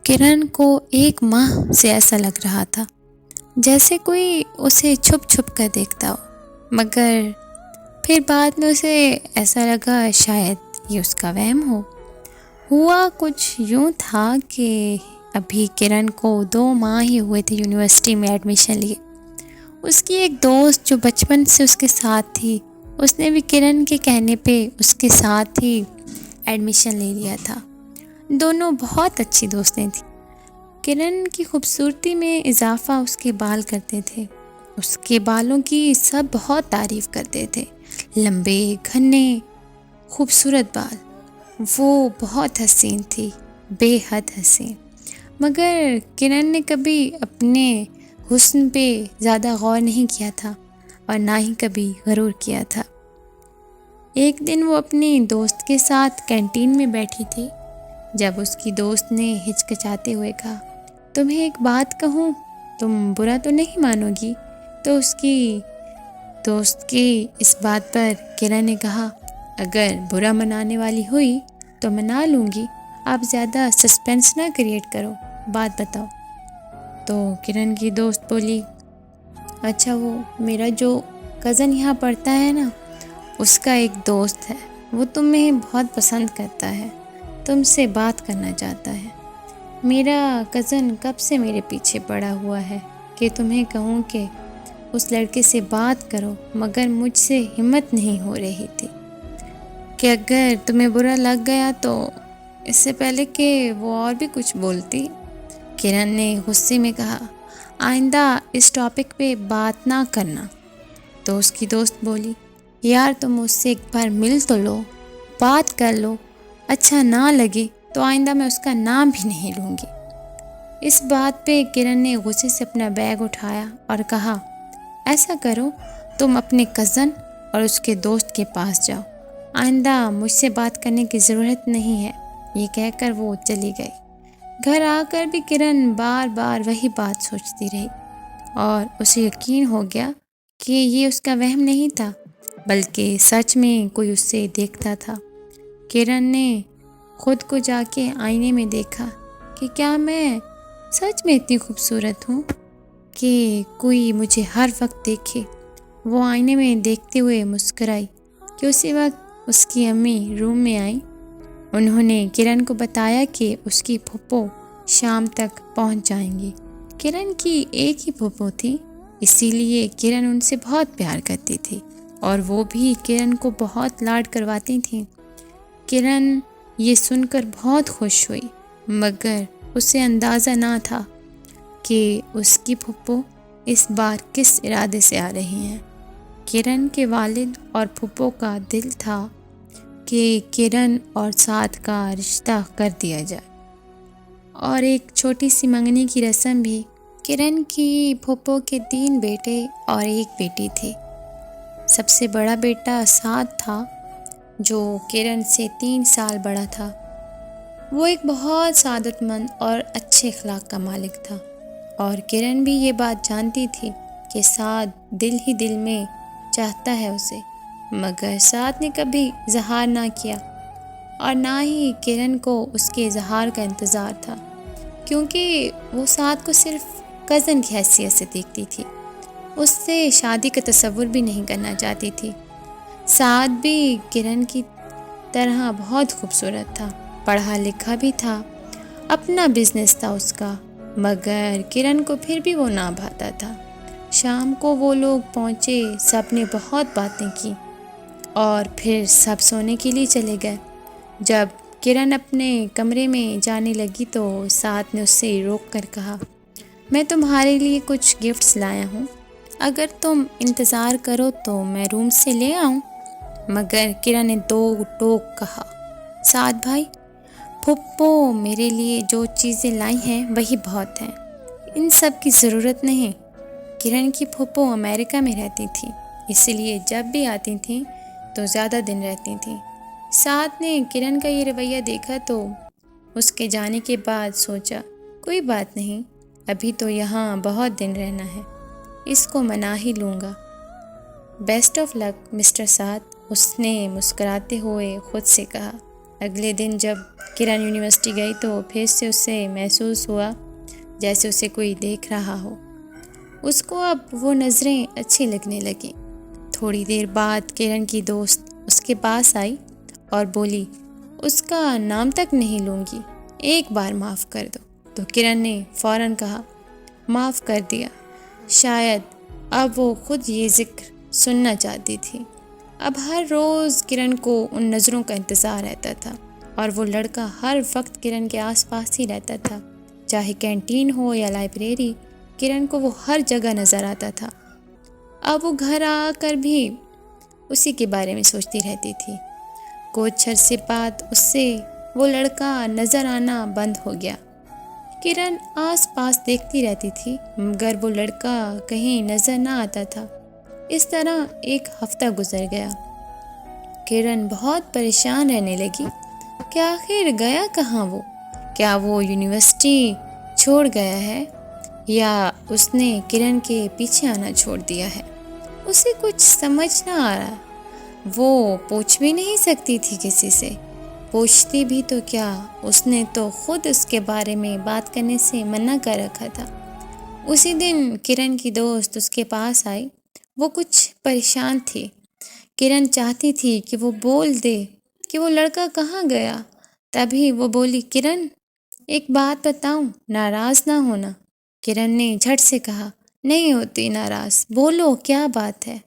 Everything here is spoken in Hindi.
किरण को एक माह से ऐसा लग रहा था जैसे कोई उसे छुप छुप कर देखता हो, मगर फिर बाद में उसे ऐसा लगा शायद ये उसका वहम हो। हुआ कुछ यूँ था कि अभी किरण को 2 माह ही हुए थे यूनिवर्सिटी में एडमिशन लिए। उसकी एक दोस्त जो बचपन से उसके साथ थी, उसने भी किरण के कहने पे उसके साथ ही एडमिशन ले लिया था। दोनों बहुत अच्छी दोस्तें थीं। किरण की खूबसूरती में इजाफा उसके बाल करते थे। उसके बालों की सब बहुत तारीफ़ करते थे। लंबे घने खूबसूरत बाल। वो बहुत हसीन थी, बेहद हसीन। मगर किरण ने कभी अपने हुस्न पे ज़्यादा गौर नहीं किया था और ना ही कभी गरूर किया था। एक दिन वो अपनी दोस्त के साथ कैंटीन में बैठी थी जब उसकी दोस्त ने हिचकिचाते हुए कहा, तुम्हें एक बात कहूँ, तुम बुरा तो नहीं मानोगी? तो उसकी दोस्त की इस बात पर किरण ने कहा, अगर बुरा मनाने वाली हुई तो मना लूँगी, आप ज़्यादा सस्पेंस ना क्रिएट करो, बात बताओ। तो किरण की दोस्त बोली, अच्छा वो मेरा जो कज़न यहाँ पढ़ता है ना, उसका एक दोस्त है, वो तुम्हें बहुत पसंद करता है, तुमसे बात करना चाहता है। मेरा कज़न कब से मेरे पीछे पड़ा हुआ है कि तुम्हें कहूँ कि उस लड़के से बात करो, मगर मुझसे हिम्मत नहीं हो रही थी कि अगर तुम्हें बुरा लग गया तो इससे पहले कि वो और भी कुछ बोलती, किरण ने गुस्से में कहा, आइंदा इस टॉपिक पे बात ना करना। तो उसकी दोस्त बोली, यार तुम मुझसे एक बार मिल तो लो, बात कर लो, अच्छा ना लगे तो आइंदा मैं उसका नाम भी नहीं लूँगी। इस बात पे किरण ने गुस्से से अपना बैग उठाया और कहा, ऐसा करो तुम अपने कज़न और उसके दोस्त के पास जाओ, आइंदा मुझसे बात करने की ज़रूरत नहीं है। ये कहकर वो चली गई। घर आकर भी किरण बार बार वही बात सोचती रही और उसे यकीन हो गया कि ये उसका वहम नहीं था, बल्कि सच में कोई उससे देखता था। किरण ने खुद को जाके आईने में देखा कि क्या मैं सच में इतनी खूबसूरत हूँ कि कोई मुझे हर वक्त देखे। वो आईने में देखते हुए मुस्कुराई कि उसी वक्त उसकी अम्मी रूम में आई। उन्होंने किरण को बताया कि उसकी फूफो शाम तक पहुँच जाएंगी। किरण की एक ही फूफो थी, इसीलिए किरण उनसे बहुत प्यार करती थी और वो भी किरण को बहुत लाड करवाती थी। किरण ये सुनकर बहुत खुश हुई, मगर उसे अंदाज़ा ना था कि उसकी फूफो इस बार किस इरादे से आ रही हैं। किरण के वालिद और फूफो का दिल था कि किरण और साथ का रिश्ता कर दिया जाए और एक छोटी सी मंगनी की रस्म भी। किरण की फूफो के 3 बेटे और 1 बेटी थी। सबसे बड़ा बेटा साद था, जो किरण से 3 साल बड़ा था। वो एक बहुत सादतमंद और अच्छे अखलाक का मालिक था और किरण भी ये बात जानती थी कि साद दिल ही दिल में चाहता है उसे, मगर साद ने कभी इजहार ना किया और ना ही किरण को उसके इजहार का इंतज़ार था, क्योंकि वो साद को सिर्फ कज़न की हैसियत से देखती थी। उससे शादी का तसव्वुर भी नहीं करना चाहती थी। साद भी किरण की तरह बहुत खूबसूरत था, पढ़ा लिखा भी था, अपना बिजनेस था उसका, मगर किरण को फिर भी वो ना भाता था। शाम को वो लोग पहुँचे, सब ने बहुत बातें की और फिर सब सोने के लिए चले गए। जब किरण अपने कमरे में जाने लगी तो साद ने उससे रोक कर कहा, मैं तुम्हारे लिए कुछ गिफ्ट्स लाया हूँ, अगर तुम इंतज़ार करो तो मैं रूम से ले आऊँ। मगर किरण ने 2 टोक कहा, साद भाई, फूफो मेरे लिए जो चीज़ें लाई हैं वही बहुत हैं, इन सब की ज़रूरत नहीं। किरण की फूफो अमेरिका में रहती थी, इसलिए जब भी आती थी तो ज़्यादा दिन रहती थी। साद ने किरण का ये रवैया देखा तो उसके जाने के बाद सोचा, कोई बात नहीं, अभी तो यहाँ बहुत दिन रहना है, इसको मना ही लूँगा। बेस्ट ऑफ लक मिस्टर साद, उसने मुस्कुराते हुए खुद से कहा। अगले दिन जब किरण यूनिवर्सिटी गई तो फिर से उससे महसूस हुआ जैसे उसे कोई देख रहा हो। उसको अब वो नज़रें अच्छी लगने लगी। थोड़ी देर बाद किरण की दोस्त उसके पास आई और बोली, उसका नाम तक नहीं लूँगी, एक बार माफ़ कर दो। तो किरण ने फ़ौरन कहा, माफ़ कर दिया। शायद अब वो खुद ये ज़िक्र सुनना चाहती थी। अब हर रोज़ किरण को उन नज़रों का इंतज़ार रहता था और वो लड़का हर वक्त किरण के आसपास ही रहता था। चाहे कैंटीन हो या लाइब्रेरी, किरण को वो हर जगह नज़र आता था। अब वो घर आकर भी उसी के बारे में सोचती रहती थी। कुछ अरसे बाद उससे वो लड़का नज़र आना बंद हो गया। किरण आस पास देखती रहती थी मगर वो लड़का कहीं नज़र ना आता था। इस तरह एक हफ्ता गुजर गया। किरण बहुत परेशान रहने लगी कि आखिर गया कहाँ वो। क्या वो यूनिवर्सिटी छोड़ गया है या उसने किरण के पीछे आना छोड़ दिया है। उसे कुछ समझ ना आ रहा। वो पूछ भी नहीं सकती थी किसी से। पूछती भी तो क्या, उसने तो खुद उसके बारे में बात करने से मना कर रखा था। उसी दिन किरण की दोस्त उसके पास आई। वो कुछ परेशान थी। किरण चाहती थी कि वो बोल दे कि वो लड़का कहाँ गया। तभी वो बोली, किरण एक बात बताऊं, नाराज़ ना होना। किरण ने झट से कहा, नहीं होती नाराज़, बोलो क्या बात है।